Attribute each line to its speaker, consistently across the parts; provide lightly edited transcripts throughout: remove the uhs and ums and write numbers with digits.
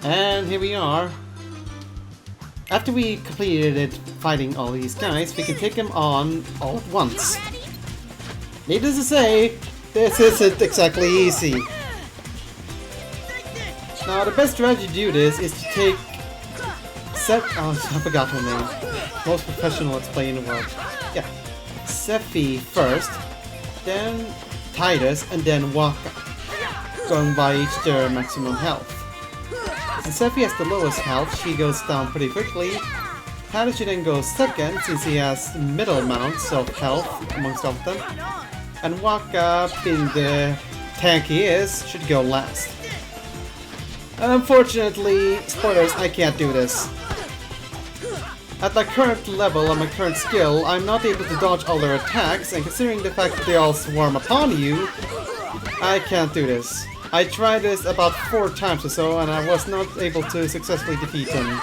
Speaker 1: And here we are. After we completed it fighting all these guys, we can take them on all at once. Needless to say, this isn't exactly easy. Now the best strategy to do this is to take I forgot her name. Most professional let's play in the world. Yeah. Sephi first, then Titus, and then Waka. Going by each their maximum health. Since Sephi has the lowest health, she goes down pretty quickly. Titus should then go second, since he has middle amounts of health amongst all of them. And Waka, being the tank he is, should go last. Unfortunately, spoilers, I can't do this. At my current level and my current skill, I'm not able to dodge all their attacks, and considering the fact that they all swarm upon you, I can't do this. I tried this about 4 times or so, and I was not able to successfully defeat them.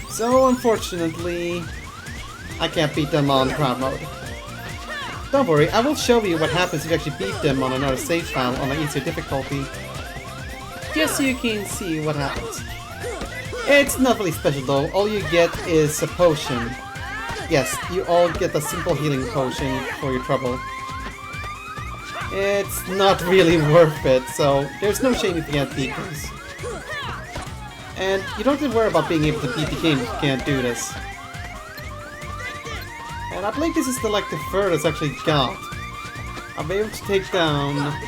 Speaker 1: So, unfortunately, I can't beat them on crowd mode. Don't worry, I will show you what happens if you actually beat them on another save file on an easier difficulty. Just so you can see what happens. It's not really special though, all you get is a potion. Yes, you all get a simple healing potion for your trouble. It's not really worth it, so there's no shame if you can't beat this. And you don't have to worry about being able to beat the game if you can't do this. And I believe this is the furthest I actually got. I'll be able to take down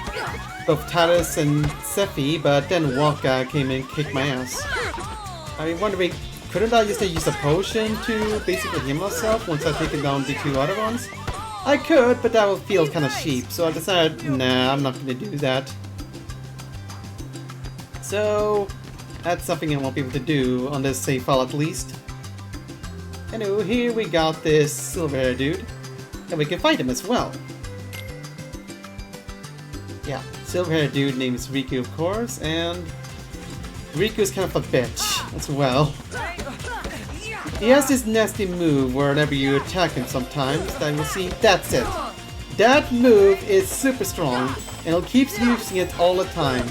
Speaker 1: both Titus and Sephi, but then Waka came and kicked my ass. I'm wondering, couldn't I just use a potion to basically heal myself once I've taken down the 2 other ones? I could, but that would feel kind of cheap, so I decided, nah, I'm not going to do that. So, that's something I won't be able to do on this save file at least. Anyway, here we got this silver hair dude, and we can fight him as well. Yeah, silver hair dude name is Riku, of course, and Riku's kind of a bitch as well. He has this nasty move whenever you attack him sometimes that you'll see, that's it. That move is super strong, and he'll keep using it all the time.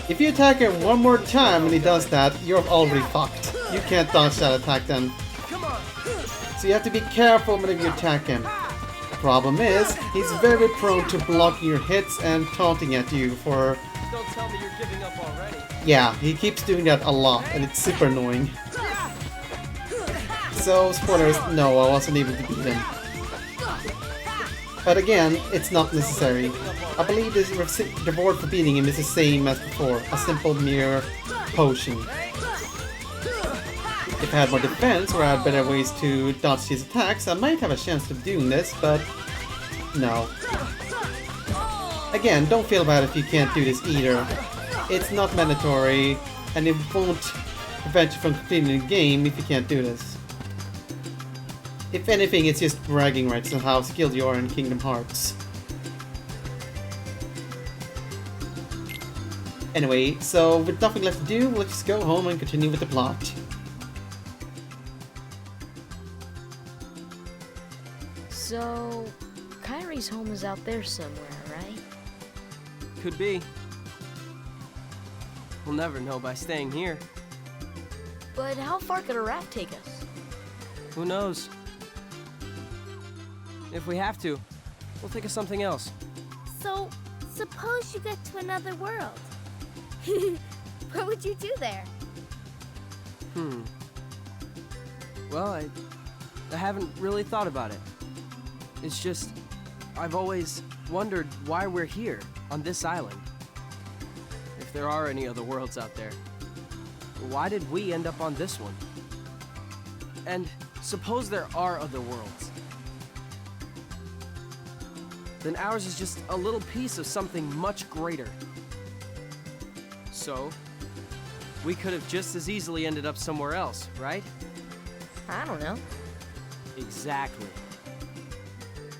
Speaker 1: If you attack him one more time when he does that, you're already fucked. You can't dodge that attack then. So you have to be careful whenever you attack him. Problem is, he's very prone to blocking your hits and taunting at you for...
Speaker 2: Don't tell me you're giving up already.
Speaker 1: Yeah, he keeps doing that a lot, and it's super annoying. So, spoilers, no, I wasn't able to beat him. But again, it's not necessary. I believe the reward for beating him is the same as before, a simple mere potion. If I had more defense, or I had better ways to dodge his attacks, I might have a chance of doing this, but no. Again, don't feel bad if you can't do this either. It's not mandatory, and it won't prevent you from completing the game if you can't do this. If anything, it's just bragging rights on how skilled you are in Kingdom Hearts. Anyway, so with nothing left to do, let's just go home and continue with the plot.
Speaker 3: So, Kyrie's home is out there somewhere, right?
Speaker 2: Could be. We'll never know by staying here.
Speaker 3: But how far could a raft take us?
Speaker 2: Who knows? If we have to, we'll think of something else.
Speaker 4: So, suppose you get to another world. What would you do there?
Speaker 2: Well, I haven't really thought about it. It's just, I've always wondered why we're here, on this island. If there are any other worlds out there, why did we end up on this one? And suppose there are other worlds. Then ours is just a little piece of something much greater. So, we could have just as easily ended up somewhere else, right?
Speaker 3: I don't know.
Speaker 2: Exactly.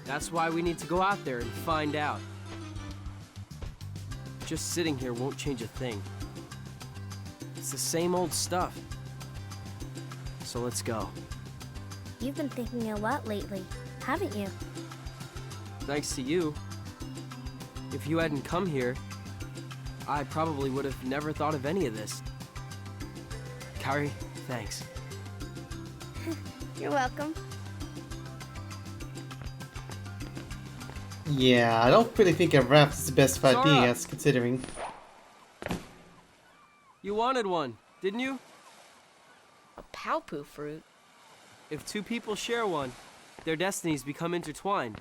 Speaker 2: That's why we need to go out there and find out. Just sitting here won't change a thing. It's the same old stuff. So let's go.
Speaker 4: You've been thinking a lot lately, haven't you?
Speaker 2: Thanks to you. If you hadn't come here, I probably would have never thought of any of this. Kairi, thanks.
Speaker 4: You're welcome.
Speaker 1: Yeah, I don't really think a raft is the best of
Speaker 2: Sora.
Speaker 1: ideas, considering.
Speaker 2: You wanted one, didn't you?
Speaker 3: A Palpu fruit?
Speaker 2: If two people share one, their destinies become intertwined.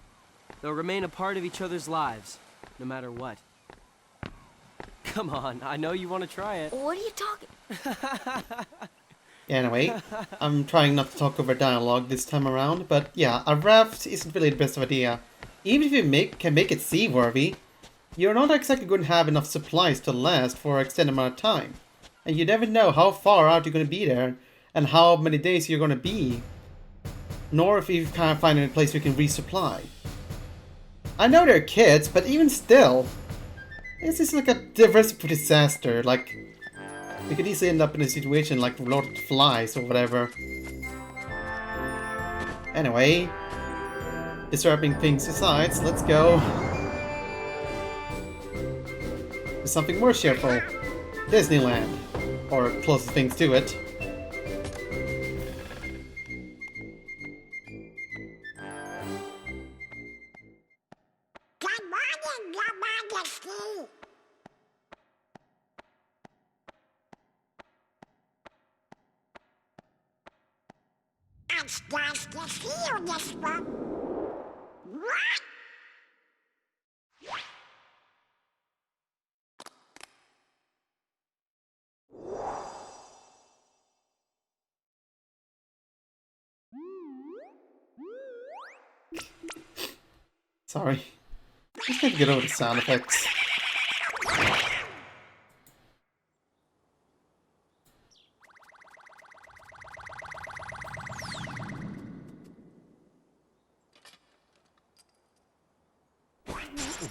Speaker 2: They'll remain a part of each other's lives, no matter what. Come on, I know you want to try it.
Speaker 3: What are you talking?
Speaker 1: Anyway, I'm trying not to talk over dialogue this time around, but yeah, a raft isn't really the best of idea. Even if you can make it seaworthy, you're not exactly going to have enough supplies to last for an extended amount of time. And you never know how far out you're going to be there, and how many days you're going to be. Nor if you can't find any place you can resupply. I know they're kids, but even still, this is like a recipe for disaster. Like, you could easily end up in a situation like Lord of the Flies or whatever. Anyway, disturbing things aside, so let's go to something more cheerful. Disneyland, or closest things to it.
Speaker 5: Good morning, Your Majesty. It's nice to see you this one. What?
Speaker 1: Sorry. Just gotta get over the sound effects.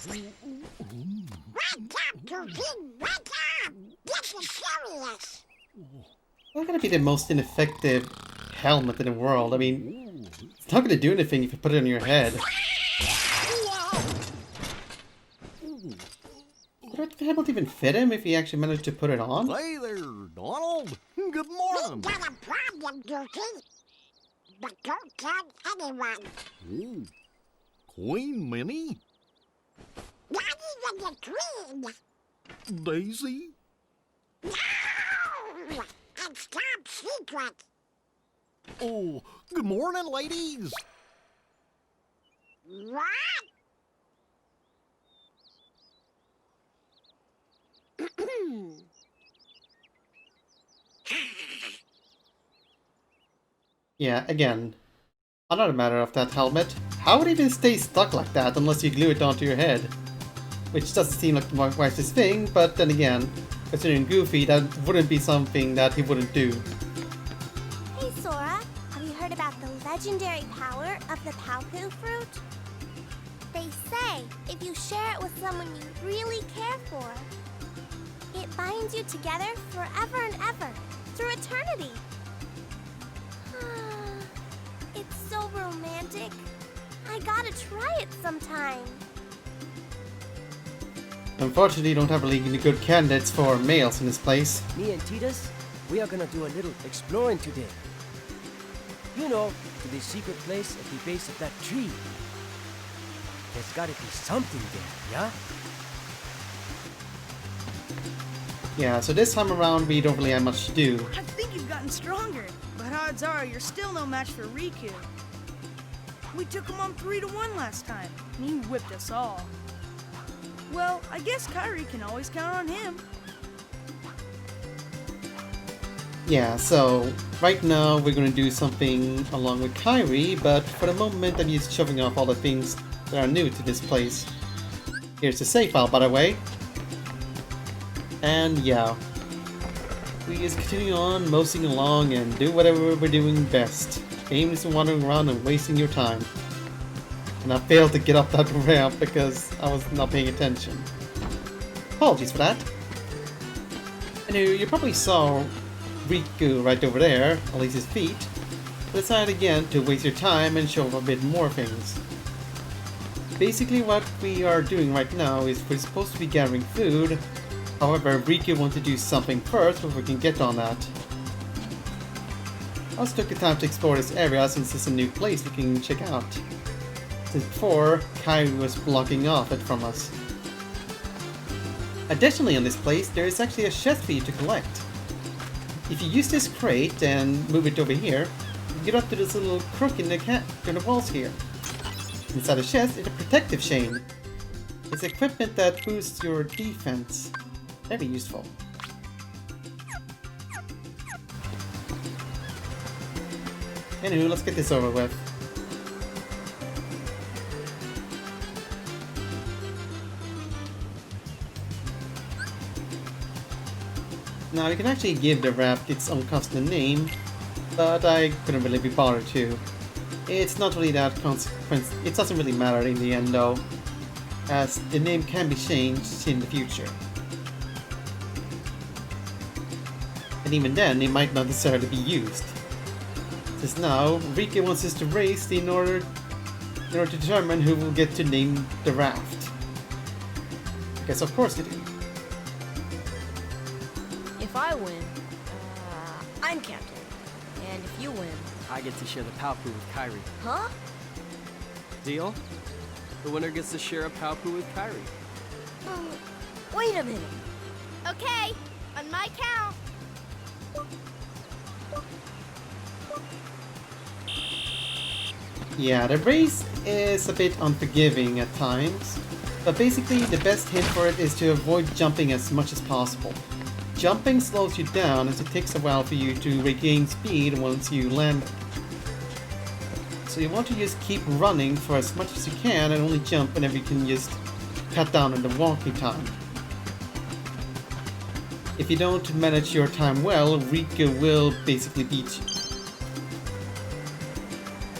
Speaker 5: Wake up, Goofy! Wake up! This is serious.
Speaker 1: Not gonna be the most ineffective helmet in the world. I mean, it's not gonna do anything if you put it on your head. Would the helmet even fit him if he actually managed to put it on?
Speaker 6: Hey there, Donald. Good
Speaker 5: We
Speaker 6: morning.
Speaker 5: got a problem, Goofy. But don't tell anyone.
Speaker 6: Ooh, Queen Minnie?
Speaker 5: Not even the Queen.
Speaker 6: Daisy?
Speaker 5: No! It's top secret.
Speaker 6: Oh, good morning, ladies.
Speaker 5: What?
Speaker 1: Yeah, again, another matter of that helmet. How would it even stay stuck like that unless you glue it onto your head? Which doesn't seem like the wisest thing, but then again, considering Goofy, that wouldn't be something that he wouldn't do.
Speaker 4: Hey, Sora. Have you heard about the legendary power of the Palpu fruit? They say if you share it with someone you really care for, it binds you together forever and ever, through eternity. It's so romantic. I gotta try it sometime.
Speaker 1: Unfortunately, you don't have really any good candidates for males in this place.
Speaker 7: Me and Titus, we are gonna do a little exploring today. You know, to the secret place at the base of that tree. There's gotta be something there, yeah?
Speaker 1: Yeah, so this time around we don't really have much to do.
Speaker 8: I think you've gotten stronger, but odds are you're still no match for Riku. We took him on 3-1 last time, and he whipped us all. Well, I guess Kairi can always count on him.
Speaker 1: Yeah, so right now we're gonna do something along with Kairi, but for the moment I'm just shoving off all the things that are new to this place. Here's the save file, by the way. And yeah, we just continue on moseying along and do whatever we're doing best. Aimlessly wandering around and wasting your time. And I failed to get up that ramp because I was not paying attention. Apologies for that. Anyway, you probably saw Riku right over there, at least his feet. Decide again to waste your time and show a bit more things. Basically what we are doing right now is we're supposed to be gathering food. However, Riku wants to do something first before we can get on that. I also took the time to explore this area since it's a new place we can check out. Since before, Kairi was blocking off it from us. Additionally on this place, there is actually a chest for you to collect. If you use this crate and move it over here, you get up to this little crook in the walls here. Inside the chest is a protective chain. It's equipment that boosts your defense. Very useful. Anywho, let's get this over with. Now, you can actually give the raft its own custom name, but I couldn't really be bothered to. It's not really that consequence. It doesn't really matter in the end though, as the name can be changed in the future. And even then, it might not necessarily be used. Since now, Rika wants us to race in order to determine who will get to name the raft. Because of course you do.
Speaker 3: If I win, I'm captain. And if you win,
Speaker 2: I get to share the Palpu with Kairi.
Speaker 3: huh?
Speaker 2: Deal? The winner gets to share a Palpu with Kairi.
Speaker 3: Wait a minute.
Speaker 4: Okay, on my count.
Speaker 1: Yeah, the race is a bit unforgiving at times, but basically the best hint for it is to avoid jumping as much as possible. Jumping slows you down as it takes a while for you to regain speed once you land. So you want to just keep running for as much as you can and only jump whenever you can just cut down on the walking time. If you don't manage your time well, Rika will basically beat you.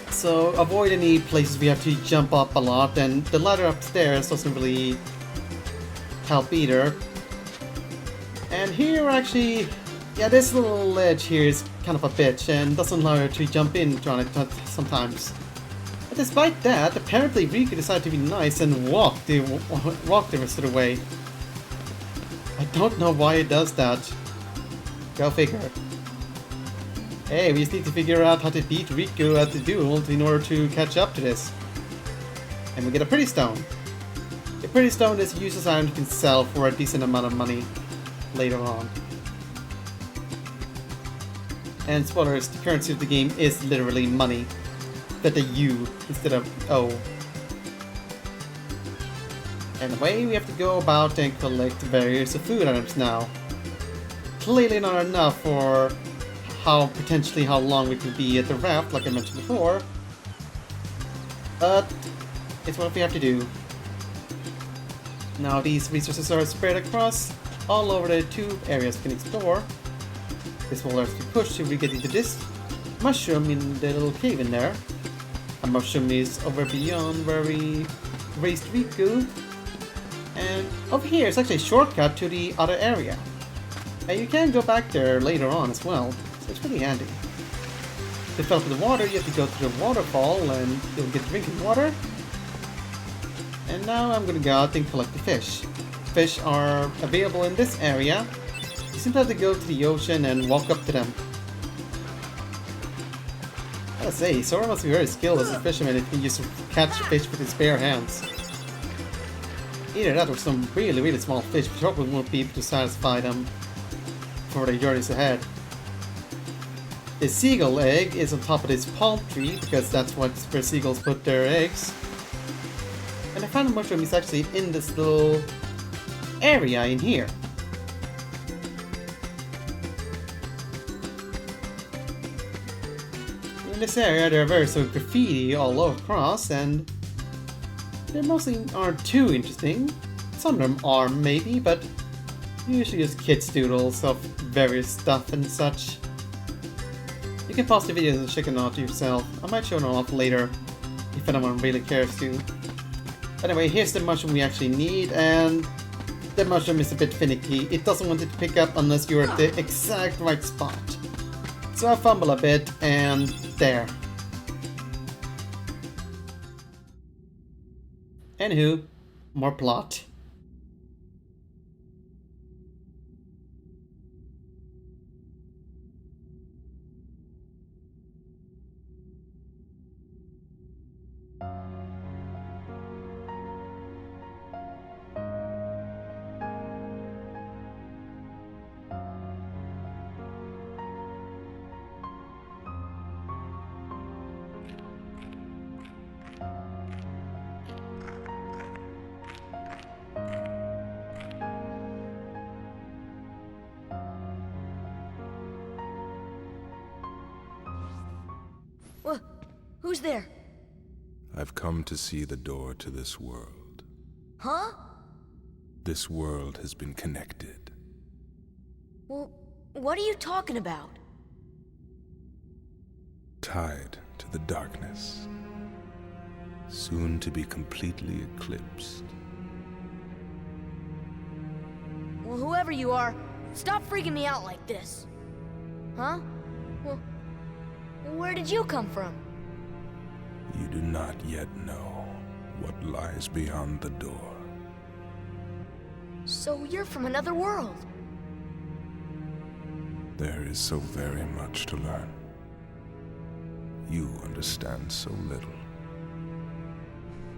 Speaker 1: So avoid any places where you have to jump up a lot, and the ladder upstairs doesn't really help either. And here actually, yeah, this little ledge here is kind of a bitch and doesn't allow you to jump in on it sometimes. But despite that, apparently Rika decided to be nice and walk the rest of the way. I don't know why it does that. Go figure. Hey, we just need to figure out how to beat Riku at the duel in order to catch up to this. And we get a pretty stone. A pretty stone is a useless item you can sell for a decent amount of money later on. And spoilers, the currency of the game is literally money. But a U instead of O. Anyway, we have to go about and collect various food items now. Clearly not enough for potentially how long we could be at the raft, like I mentioned before. But it's what we have to do. Now these resources are spread across all over the two areas we can explore. This will let us push till we get into this mushroom in the little cave in there. A mushroom is over beyond where we raised Riku. And over here is actually a shortcut to the other area. And you can go back there later on as well. It's pretty handy. To fill up the water, you have to go to the waterfall and you'll get drinking water. And now I'm gonna go out and collect the fish. Fish are available in this area. You simply have to go to the ocean and walk up to them. I gotta say, Sora must be very skilled as a fisherman if he can just catch fish with his bare hands. Either that or some really small fish, which probably won't be able to satisfy them for the journeys ahead. The seagull egg is on top of this palm tree because that's where seagulls put their eggs. And the final mushroom is actually in this little area in here. In this area there are various graffiti all across, and they mostly aren't too interesting. Some of them are maybe, but usually just kids' doodles of various stuff and such. You can pause the videos and check it out yourself. I might show them off later if anyone really cares to. Anyway, here's the mushroom we actually need, and the mushroom is a bit finicky. It doesn't want it to pick up unless you're at the exact right spot. So I fumble a bit, and there. Anywho, more plot.
Speaker 3: Who's there?
Speaker 9: I've come to see the door to this world.
Speaker 3: Huh?
Speaker 9: This world has been connected.
Speaker 3: Well, what are you talking about?
Speaker 9: Tied to the darkness. Soon to be completely eclipsed.
Speaker 3: Well, whoever you are, stop freaking me out like this. Huh? Well, where did you come from?
Speaker 9: You do not yet know what lies beyond the door.
Speaker 3: So you're from another world.
Speaker 9: There is so very much to learn. You understand so little.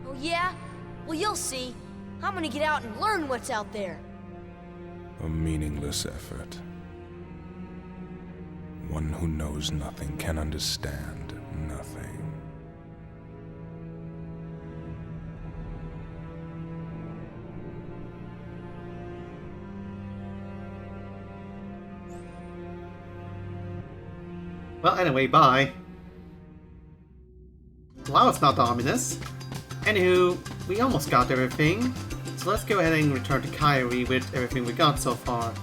Speaker 3: Oh yeah? Well, you'll see. I'm gonna get out and learn what's out there.
Speaker 9: A meaningless effort. One who knows nothing can understand nothing.
Speaker 1: Well, anyway, bye. Wow, it's not ominous. Anywho, we almost got everything. So let's go ahead and return to Kyrie with everything we got so far.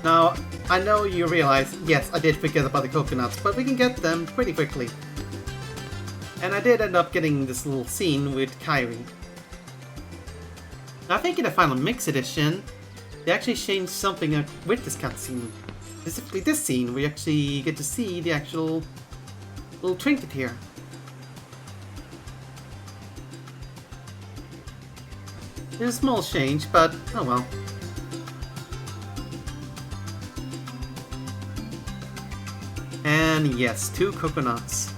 Speaker 1: Now, I know you realize, yes, I did forget about the coconuts, but we can get them pretty quickly. And I did end up getting this little scene with Kyrie. Now, I think in the final mix edition, they actually changed something with this cutscene. Specifically this scene, we actually get to see the actual little trinket here. There's a small change, but oh well. And yes, 2 coconuts.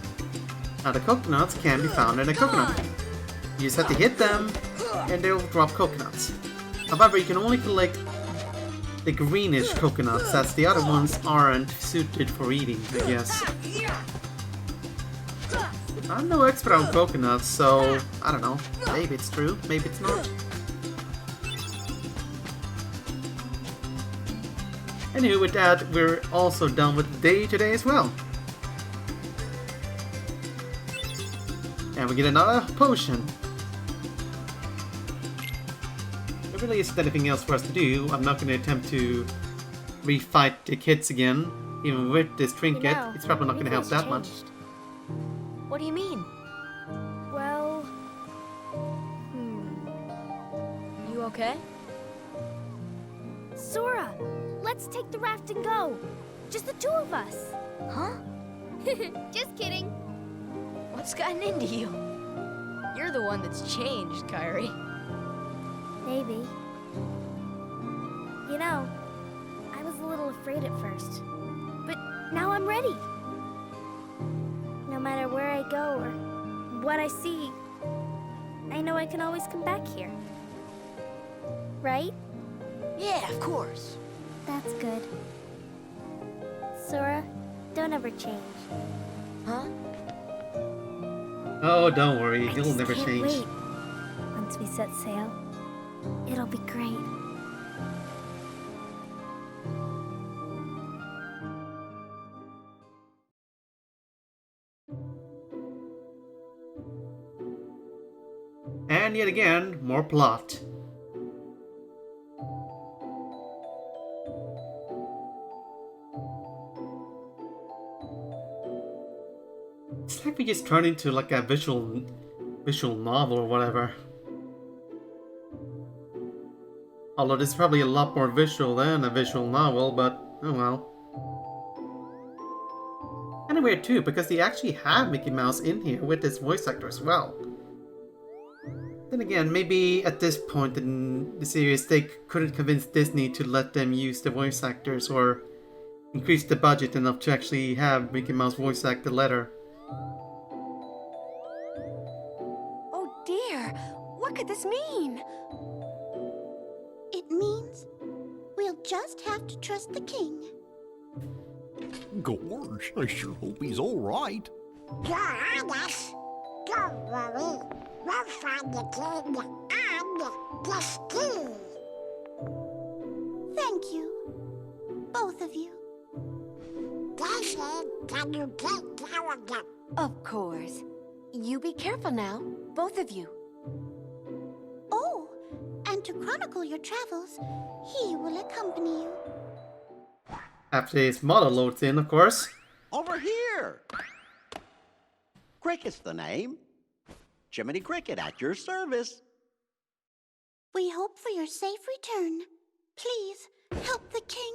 Speaker 1: Now the coconuts can be found in a coconut. You just have to hit them, and they'll drop coconuts. However, you can only collect the greenish coconuts, as the other ones aren't suited for eating, I guess. I'm no expert on coconuts, so I don't know. Maybe it's true, maybe it's not. Anyway, with that, we're also done with the day today as well. And we get another potion. There really isn't anything else for us to do. I'm not going to attempt to refight the kids again. Even with this trinket,
Speaker 4: You know,
Speaker 1: it's probably not going to help that
Speaker 4: everything's
Speaker 1: much.
Speaker 3: What do you mean?
Speaker 4: Well,
Speaker 3: You okay?
Speaker 4: Sora, let's take the raft and go. Just the 2 of us.
Speaker 3: Huh?
Speaker 4: Just kidding.
Speaker 3: What's gotten into you? You're the one that's changed, Kyrie.
Speaker 4: Maybe. You know, I was a little afraid at first, but now I'm ready. No matter where I go or what I see, I know I can always come back here. Right?
Speaker 3: Yeah, of course.
Speaker 4: That's good. Sora, don't ever change.
Speaker 3: Huh?
Speaker 1: Oh, don't worry,
Speaker 4: I
Speaker 1: he'll
Speaker 4: just
Speaker 1: never
Speaker 4: can't
Speaker 1: change.
Speaker 4: wait. Once we set sail, it'll be great.
Speaker 1: And yet again, more plot. It's like we just turned into like a visual novel or whatever. Although this is probably a lot more visual than a visual novel, but oh well. And weird too, because they actually have Mickey Mouse in here with this voice actor as well. Then again, maybe at this point in the series they couldn't convince Disney to let them use the voice actors or increase the budget enough to actually have Mickey Mouse voice act the letter.
Speaker 10: Oh dear, what could this mean?
Speaker 5: It means we'll just have to trust the king.
Speaker 6: Gosh, I sure hope he's all right.
Speaker 5: You're on us. Don't worry. We'll find the king and the ski. Thank you. Both of you. Daisy, said, can you take care of them?
Speaker 10: Of course. You be careful now, both of you.
Speaker 4: Oh, and to chronicle your travels, he will accompany you.
Speaker 1: After his model loads in, of course.
Speaker 11: Over here! Cricket's the name. Jiminy Cricket at your service.
Speaker 4: We hope for your safe return. Please, help the king.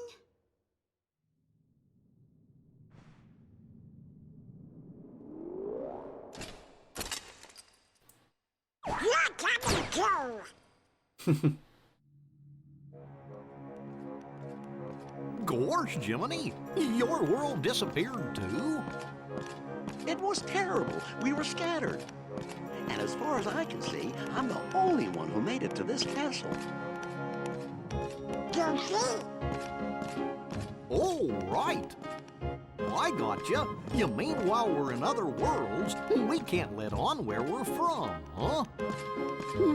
Speaker 5: You're coming too.
Speaker 6: Gosh, Jiminy, your world disappeared too?
Speaker 11: It was terrible. We were scattered. And as far as I can see, I'm the only one who made it to this castle.
Speaker 5: You see?
Speaker 6: Oh, right. I gotcha. You mean while we're in other worlds, we can't let on where we're from, huh?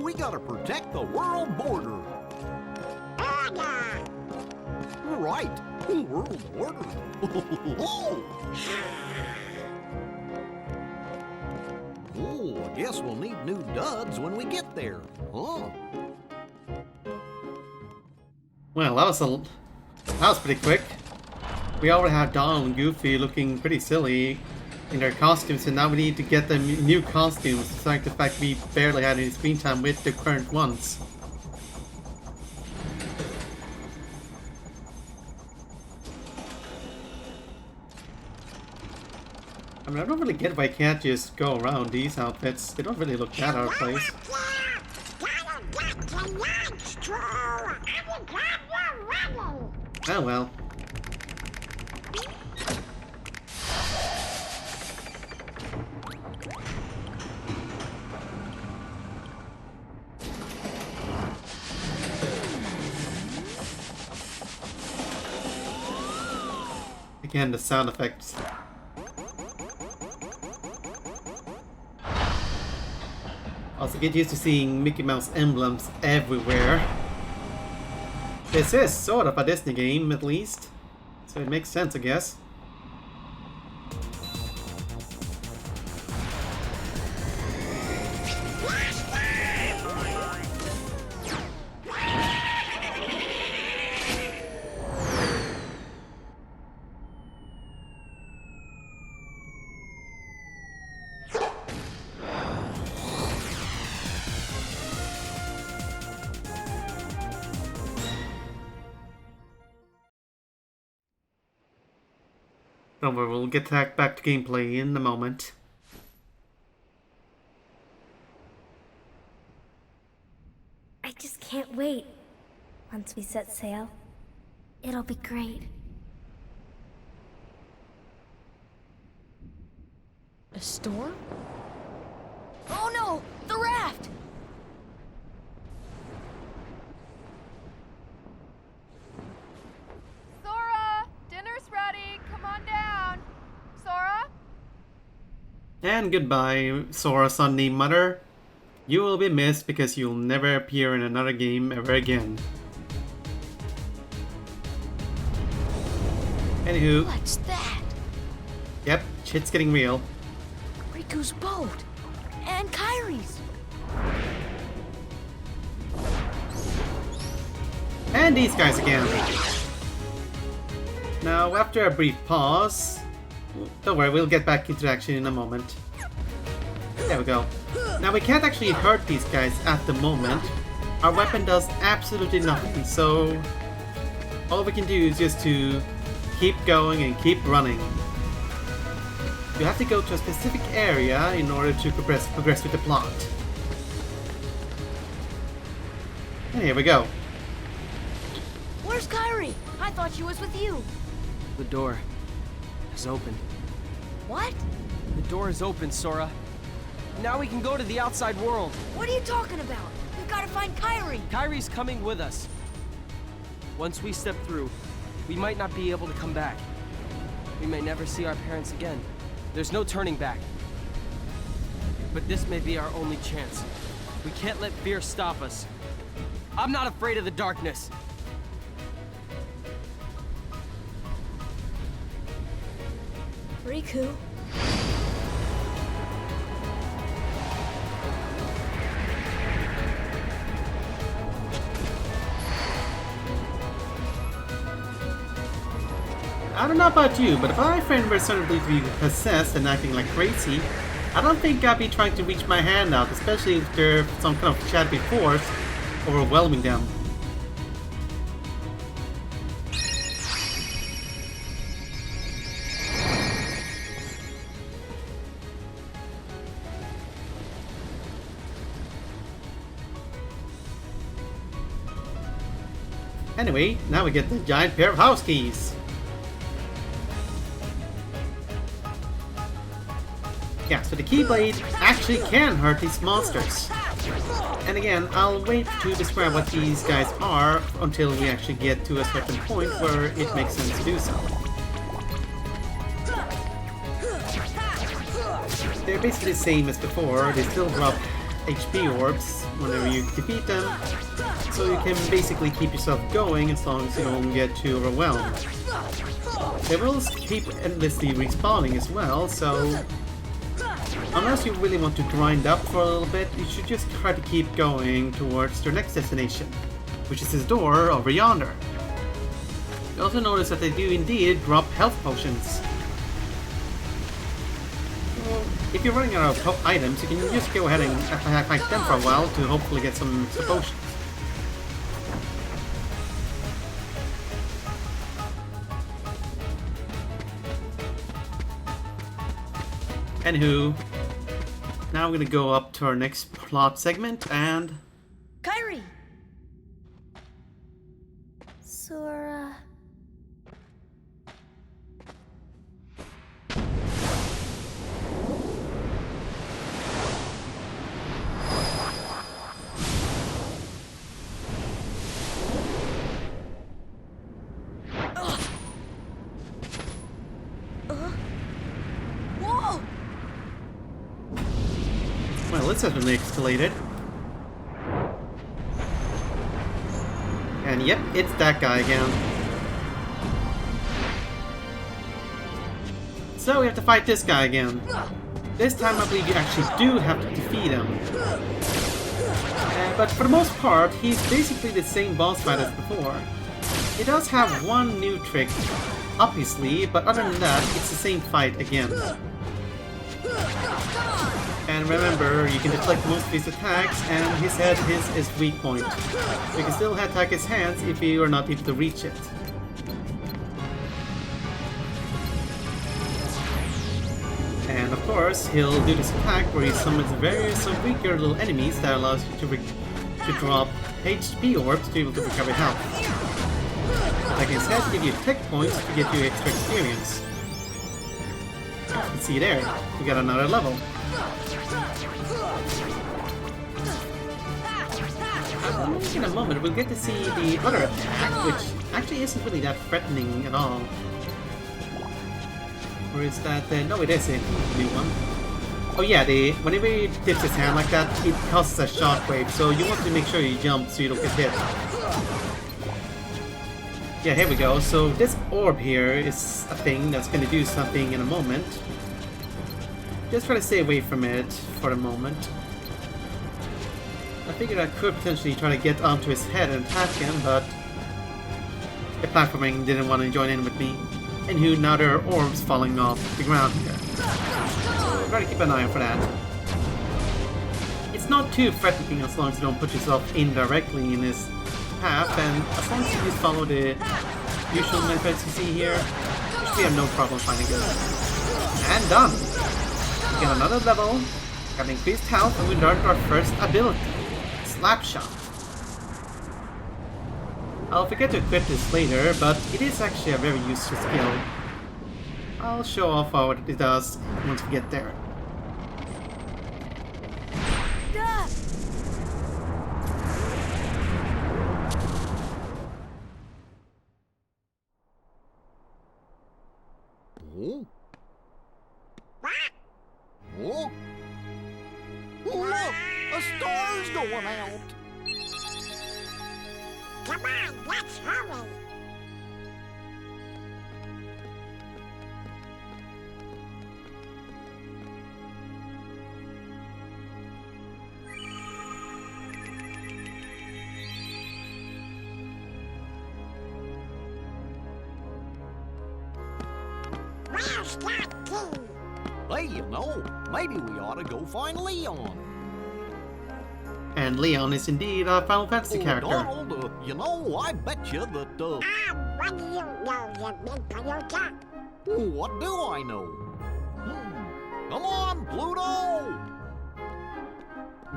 Speaker 6: We gotta protect the world border.
Speaker 5: Order!
Speaker 6: Right. World order. Oh, I guess we'll need new duds when we get there, huh?
Speaker 1: Well, that was pretty quick. We already have Donald and Goofy looking pretty silly in their costumes, and now we need to get them new costumes, despite the fact we barely had any screen time with the current ones. I mean, I don't really get why I can't just go around these outfits. They don't really look that out of place. Oh well. Again, the sound effects. Also get used to seeing Mickey Mouse emblems everywhere. This is sort of a Disney game, at least. So it makes sense, I guess. Don't worry, we'll get back to gameplay in a moment.
Speaker 12: I just can't wait. Once we set sail, it'll be great.
Speaker 3: A storm? Oh no! The raft!
Speaker 13: Sora! Dinner's ready! Come on down! Sora?
Speaker 1: And goodbye, Sora, son named Mother. You will be missed because you'll never appear in another game ever again. Anywho.
Speaker 3: What's that?
Speaker 1: Yep, shit's getting real.
Speaker 3: Riku's boat! And Kairi's!
Speaker 1: And these guys again. Now, after a brief pause... Don't worry, we'll get back into action in a moment. There we go. Now, we can't actually hurt these guys at the moment. Our weapon does absolutely nothing, so... all we can do is just to keep going and keep running. You have to go to a specific area in order to progress with the plot. And here we go.
Speaker 3: Where's Kairi? I thought she was with you.
Speaker 2: The door is open.
Speaker 3: What?
Speaker 2: The door is open, Sora. Now we can go to the outside world.
Speaker 3: What are you talking about? We've got to find Kairi.
Speaker 2: Kairi's coming with us. Once we step through, we might not be able to come back. We may never see our parents again. There's no turning back. But this may be our only chance. We can't let fear stop us. I'm not afraid of the darkness.
Speaker 3: Riku.
Speaker 1: I don't know about you, but if my friend were suddenly to be possessed and acting like crazy, I don't think I'd be trying to reach my hand out, especially if there's some kind of shadowy force overwhelming them. Anyway, now we get the giant pair of house keys. Yeah, so the Keyblade actually can hurt these monsters. And again, I'll wait to describe what these guys are until we actually get to a certain point where it makes sense to do so. They're basically the same as before, they still drop HP orbs whenever you defeat them, so you can basically keep yourself going as long as you don't get too overwhelmed. They will keep endlessly respawning as well, so unless you really want to grind up for a little bit, you should just try to keep going towards your next destination, which is this door over yonder. You also notice that they do indeed drop health potions. Well, if you're running out of items, you can just go ahead and fight them for a while to hopefully get some extra potions. Anywho, now we're gonna go up to our next plot segment and...
Speaker 3: Kairi!
Speaker 12: Sora...
Speaker 3: Whoa!
Speaker 1: Well, this has really escalated. And yep, it's that guy again. So we have to fight this guy again. This time I believe you actually do have to defeat him. But for the most part, he's basically the same boss fight as before. He does have one new trick up his sleeve, but other than that, it's the same fight again. And remember, you can deflect most of his attacks, and his head is his weak point. You can still attack his hands if you are not able to reach it. And of course, he'll do this attack where he summons various weaker little enemies that allows you to drop HP orbs to be able to recover health. Like his head give you tech points to get you extra experience. You can see there, we got another level. In a moment, we'll get to see the other attack, which actually isn't really that threatening at all. Or is that... no, it is a new one. Oh yeah, whenever he dips his hand like that, it causes a shockwave, so you want to make sure you jump so you don't get hit. Yeah, here we go. So this orb here is a thing that's going to do something in a moment. Just try to stay away from it for the moment. I figured I could potentially try to get onto his head and attack him, but the platforming didn't want to join in with me. And who now there are orbs falling off the ground here. So try to keep an eye out for that. It's not too threatening as long as you don't put yourself indirectly in his path, and as long as you just follow the usual methods you see here, you should have no problem finding it. And done! We got another level, got increased health, and we learned our first ability, Slapshot. I'll forget to equip this later, but it is actually a very useful skill. I'll show off what it does once we get there.
Speaker 6: Oh? Oh? Look! A star's going out!
Speaker 5: Come on, let's hurry. Where's that key?
Speaker 6: Hey, you know, maybe we ought to go find Leon.
Speaker 1: And Leon is indeed a Final Fantasy character.
Speaker 6: Donald, you know, I bet you that,
Speaker 5: What do you know, you big polluter?
Speaker 6: What do I know? Come on, Pluto!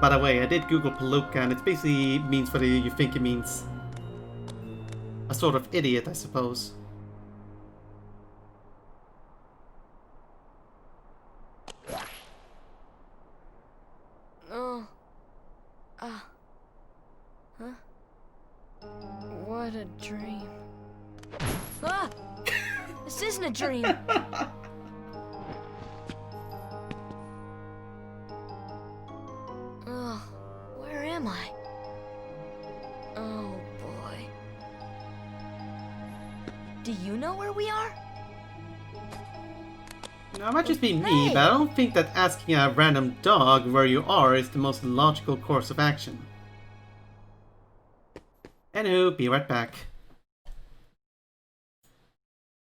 Speaker 1: By the way, I did Google Palooka, and it basically means what you think it means. A sort of idiot, I suppose.
Speaker 3: Oh. Huh? What a dream. Ah! This isn't a dream! Oh, where am I? Oh boy. Do you know where we are?
Speaker 1: Now, it might just be me, but I don't think that asking a random dog where you are is the most logical course of action. Anywho, be right back.